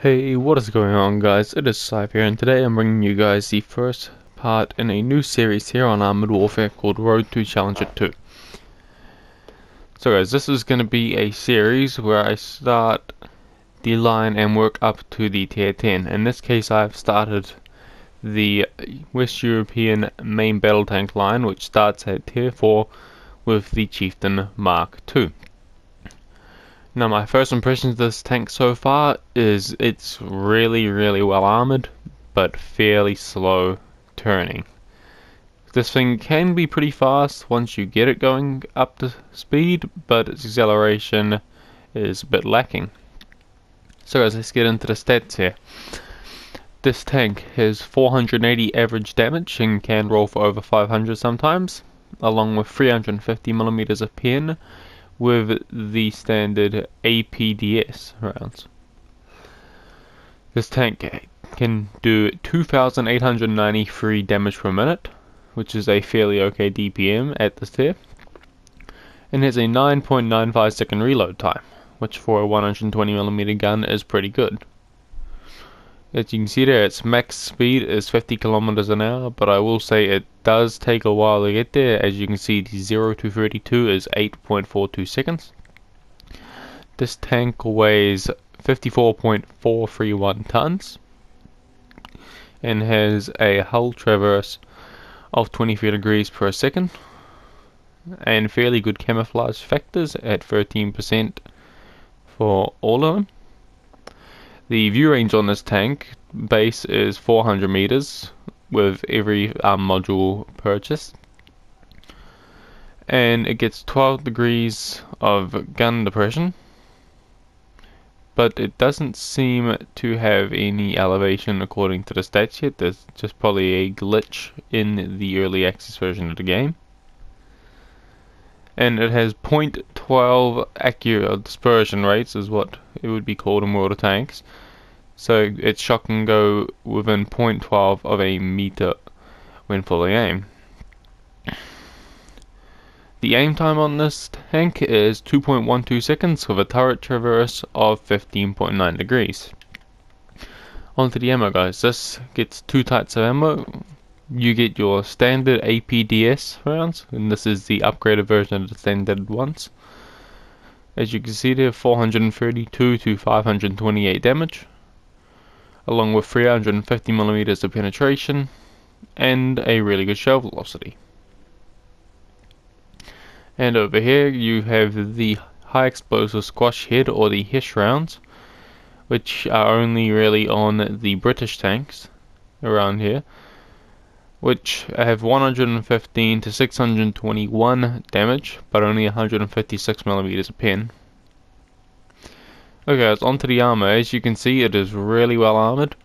Hey, what is going on, guys? It is Syfe here, and today I'm bringing you guys the first part in a new series here on Armored Warfare called Road to Challenger 2. So guys, this is going to be a series where I start the line and work up to the tier 10. In this case, I've started the West European main battle tank line, which starts at tier 4 with the Chieftain Mark II. Now, my first impressions of this tank so far is it's really well armored, but fairly slow turning. This thing can be pretty fast once you get it going up to speed, but its acceleration is a bit lacking. So guys, let's get into the stats here. This tank has 480 average damage and can roll for over 500 sometimes, along with 350mm of pen, with the standard APDS rounds. This tank can do 2,893 damage per minute, which is a fairly okay DPM at this tier, and has a 9.95 second reload time, which for a 120mm gun is pretty good. As you can see there, its max speed is 50 kilometers an hour, but I will say it does take a while to get there. As you can see, the 0 to 32 is 8.42 seconds. This tank weighs 54.431 tons and has a hull traverse of 23 degrees per second and fairly good camouflage factors at 13% for all of them. The view range on this tank base is 400 meters with every module purchased, and it gets 12 degrees of gun depression, but it doesn't seem to have any elevation according to the stats yet. There's just probably a glitch in the early access version of the game. And it has 0.12 accurate dispersion rates, is what it would be called in World of Tanks. So its shot can go within 0.12 of a meter when fully aimed. The aim time on this tank is 2.12 seconds with a turret traverse of 15.9 degrees. Onto the ammo, guys. This gets two types of ammo. You get your standard APDS rounds, and this is the upgraded version of the standard ones. As you can see there, 432 to 528 damage, along with 350mm of penetration and a really good shell velocity. And over here you have the high explosive squash head, or the HESH rounds, which are only really on the British tanks around here, which have 115 to 621 damage, but only 156mm of pen. Okay guys, onto the armor. As you can see, it is really well armored,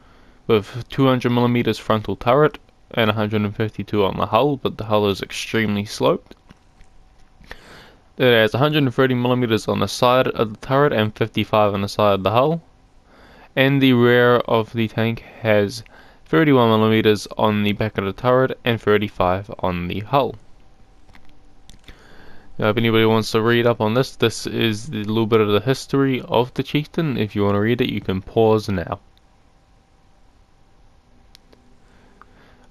with 200mm frontal turret and 152 on the hull, but the hull is extremely sloped. It has 130mm on the side of the turret and 55 on the side of the hull, and the rear of the tank has 31mm on the back of the turret and 35 on the hull. Now, if anybody wants to read up on this, this is a little bit of the history of the Chieftain. If you want to read it, you can pause now.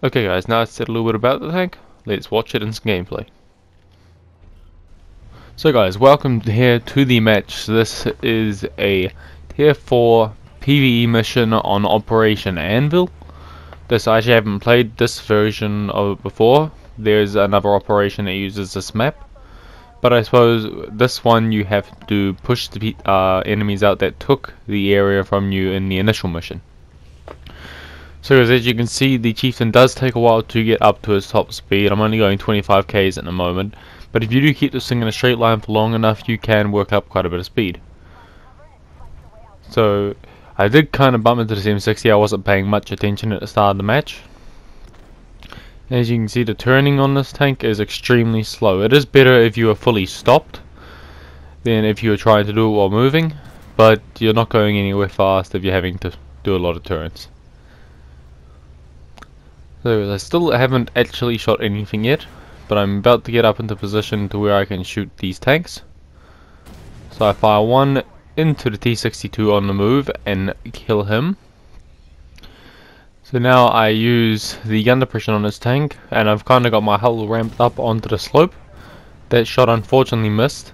Okay guys, now I've said a little bit about the tank, let's watch it in some gameplay. So guys, welcome here to the match. This is a tier 4 PvE mission on Operation Anvil. I actually haven't played this version of it before. There's another operation that uses this map, but I suppose this one you have to push the enemies out that took the area from you in the initial mission. So guys, as you can see, the Chieftain does take a while to get up to his top speed. I'm only going 25 k's at the moment, but if you do keep this thing in a straight line for long enough, you can work up quite a bit of speed. So I did kind of bump into the M60. I wasn't paying much attention at the start of the match. As you can see, the turning on this tank is extremely slow. It is better if you are fully stopped than if you are trying to do it while moving, but you're not going anywhere fast if you're having to do a lot of turns. So I still haven't actually shot anything yet, but I'm about to get up into position to where I can shoot these tanks. So I fire one into the T62 on the move and kill him. So now I use the gun depression on this tank, and I've kind of got my hull ramped up onto the slope. That shot unfortunately missed,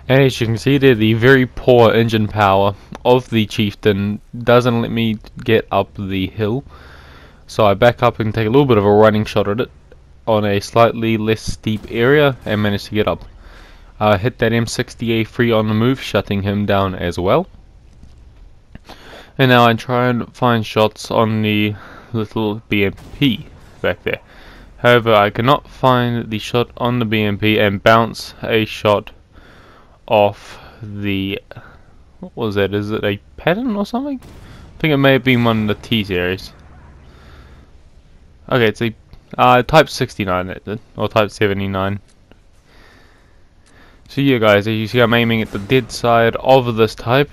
and as you can see there, the very poor engine power of the Chieftain doesn't let me get up the hill. So I back up and take a little bit of a running shot at it on a slightly less steep area and manage to get up. I hit that M60A3 on the move, shutting him down as well. And now I try and find shots on the little BMP back there. However, I cannot find the shot on the BMP and bounce a shot off the... what was that? Is it a pattern or something? I think it may have been one of the T series. Okay, it's a type 69 that did, or type 79. So yeah guys, as you see I'm aiming at the dead side of this type,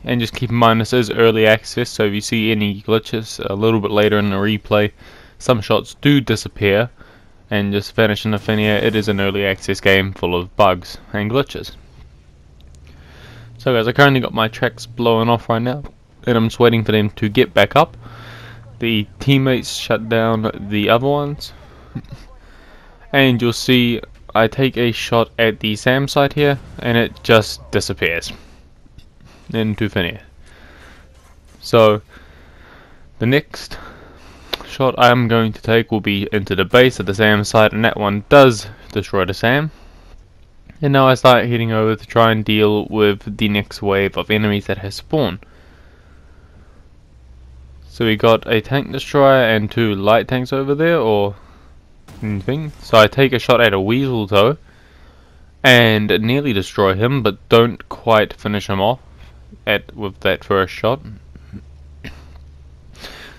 and just keep in mind this is early access, so if you see any glitches a little bit later in the replay, some shots do disappear and just vanish into thin air. It is an early access game full of bugs and glitches. So guys, I currently got my tracks blowing off right now, and I'm just waiting for them to get back up. The teammates shut down the other ones, and you'll see I take a shot at the SAM site here, and it just disappears into thin air. So the next shot I'm going to take will be into the base of the SAM site, and that one does destroy the SAM. And now I start heading over to try and deal with the next wave of enemies that has spawned. So we got a tank destroyer and 2 light tanks over there, or anything. So I take a shot at a weasel toe and nearly destroy him, but don't quite finish him off with that first shot.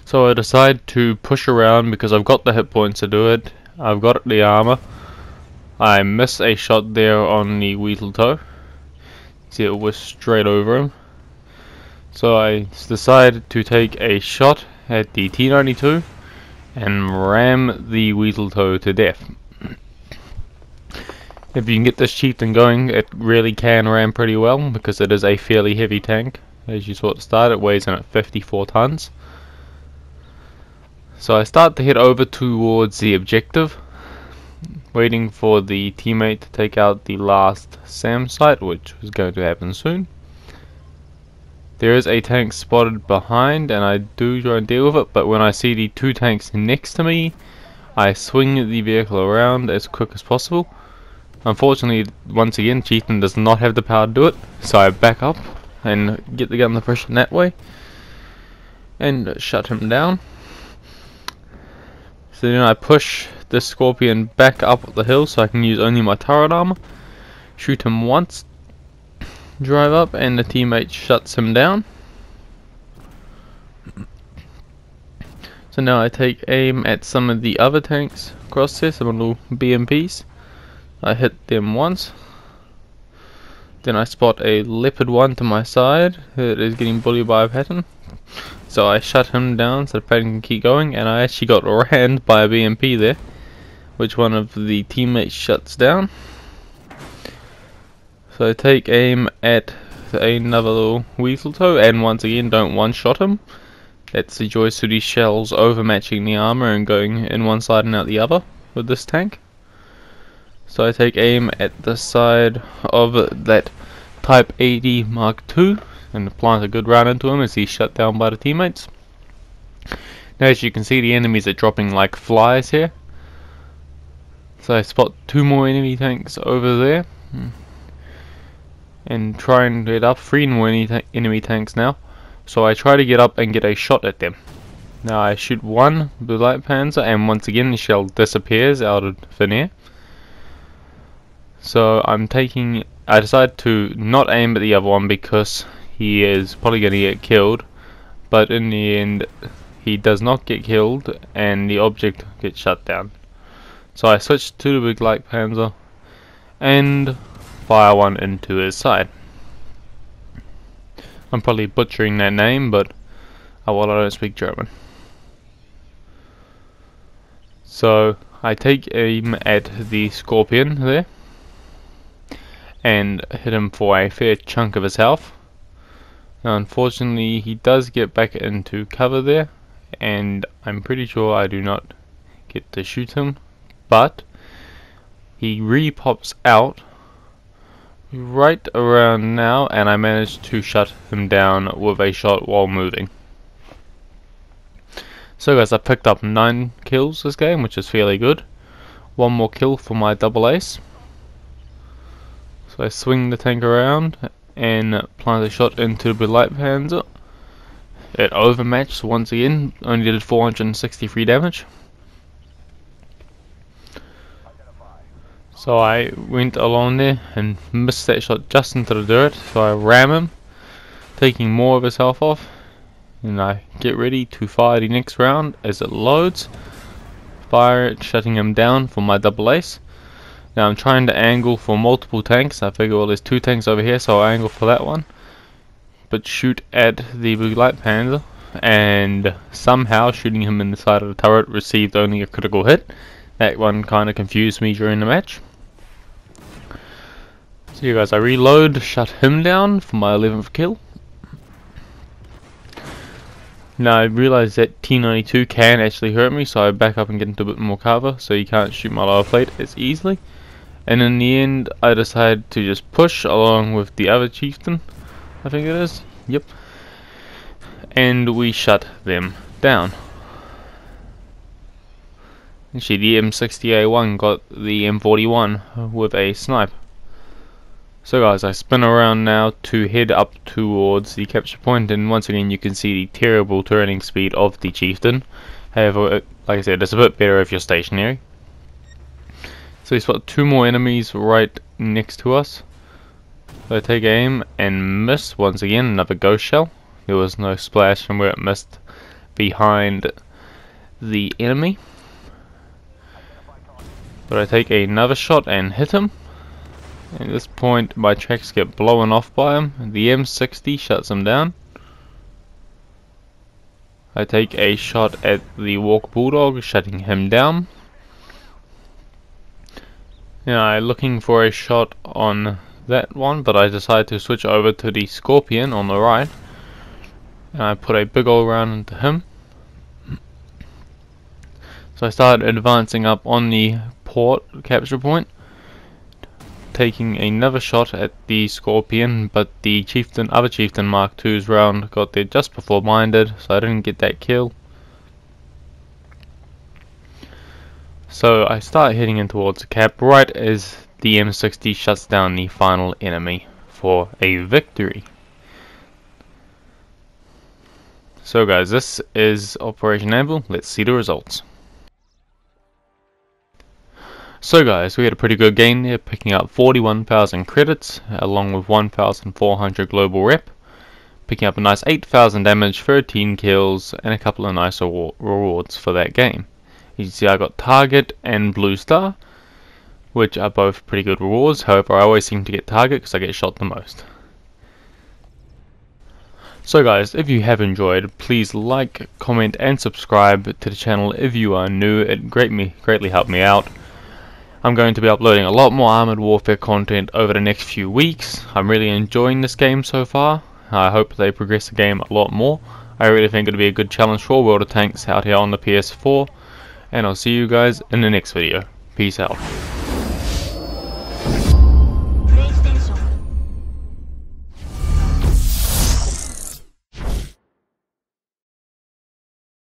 So I decide to push around because I've got the hit points to do it. I've got the armor. I miss a shot there on the weasel toe. See, it was straight over him. So I decided to take a shot at the T92 and ram the weasel toe to death. If you can get this chieftain going, it really can ram pretty well because it is a fairly heavy tank. As you saw at the start, it weighs in at 54 tons. So I start to head over towards the objective, waiting for the teammate to take out the last SAM site, which was going to happen soon. There is a tank spotted behind, and I do try and deal with it, but when I see the 2 tanks next to me, I swing the vehicle around as quick as possible. Unfortunately, once again, Chieftain does not have the power to do it, so I back up and get the gun depression that way and shut him down. So then I push the Scorpion back up the hill so I can use only my turret armor, shoot him once, drive up, and the teammate shuts him down. So now I take aim at some of the other tanks across there, some little BMPs. I hit them once. Then I spot a leopard one to my side that is getting bullied by a pattern. So I shut him down so the pattern can keep going, and I actually got rammed by a BMP there, which one of the teammates shuts down. So I take aim at another little weasel toe, and once again don't one-shot him. That's the joy to these shells overmatching the armor and going in one side and out the other with this tank. So I take aim at the side of that Type 80 Mark II and plant a good round into him as he's shut down by the teammates. Now as you can see, the enemies are dropping like flies here. So I spot 2 more enemy tanks over there and try and get up. 3 more enemy tanks now. So I try to get up and get a shot at them. Now I shoot one blue light panzer, and once again the shell disappears out of thin air. So I decide to not aim at the other one because he is probably going to get killed, but in the end he does not get killed and the object gets shut down. So I switch to the big light panzer and fire one into his side. I'm probably butchering that name, but well, I don't speak German. So I take aim at the Scorpion there and hit him for a fair chunk of his health. Now unfortunately he does get back into cover there, and I'm pretty sure I do not get to shoot him, but he re-pops out right around now, and I managed to shut him down with a shot while moving. So guys, I picked up 9 kills this game, which is fairly good. One more kill for my double ace. So I swing the tank around and plant a shot into the light panzer. It overmatched once again, only did 463 damage. So I went along there and missed that shot just into the dirt, so I ram him, taking more of his health off, and I get ready to fire the next round. As it loads, fire it, shutting him down for my double ace. Now I'm trying to angle for multiple tanks. I figure, well, there's 2 tanks over here, so I'll angle for that one, but shoot at the blue light panzer, and somehow shooting him in the side of the turret received only a critical hit. That one kind of confused me during the match. So you guys, I reload, shut him down for my 11th kill. Now I realised that T92 can actually hurt me, so I back up and get into a bit more cover, so you can't shoot my lower plate as easily. And in the end, I decided to just push along with the other chieftain, I think it is, yep. And we shut them down. Actually, the M60A1 got the M41 with a snipe. So guys, I spin around now to head up towards the capture point, and once again you can see the terrible turning speed of the chieftain. However, like I said, it's a bit better if you're stationary. So we spot 2 more enemies right next to us. So I take aim and miss once again, another ghost shell. There was no splash from where it missed behind the enemy. But I take another shot and hit him. At this point my tracks get blown off by him. The M60 shuts him down. I take a shot at the Walk Bulldog, shutting him down. Now I'm looking for a shot on that one, but I decide to switch over to the Scorpion on the right. And I put a big old round into him. So I started advancing up on the port capture point, taking another shot at the Scorpion, but the other chieftain Mark II's round got there just before mine did, so I didn't get that kill. So I start heading in towards the cap right as the M60 shuts down the final enemy for a victory. So guys, this is Operation Anvil. Let's see the results. So guys, we had a pretty good game there, picking up 41,000 credits along with 1,400 global rep, picking up a nice 8,000 damage, 13 kills, and a couple of nice rewards for that game. You can see I got Target and Blue Star, which are both pretty good rewards. However, I always seem to get Target because I get shot the most. So guys, if you have enjoyed, please like, comment and subscribe to the channel if you are new. It greatly helped me out. I'm going to be uploading a lot more Armored Warfare content over the next few weeks. I'm really enjoying this game so far. I hope they progress the game a lot more. I really think it'll be a good challenge for World of Tanks out here on the PS4. And I'll see you guys in the next video. Peace out.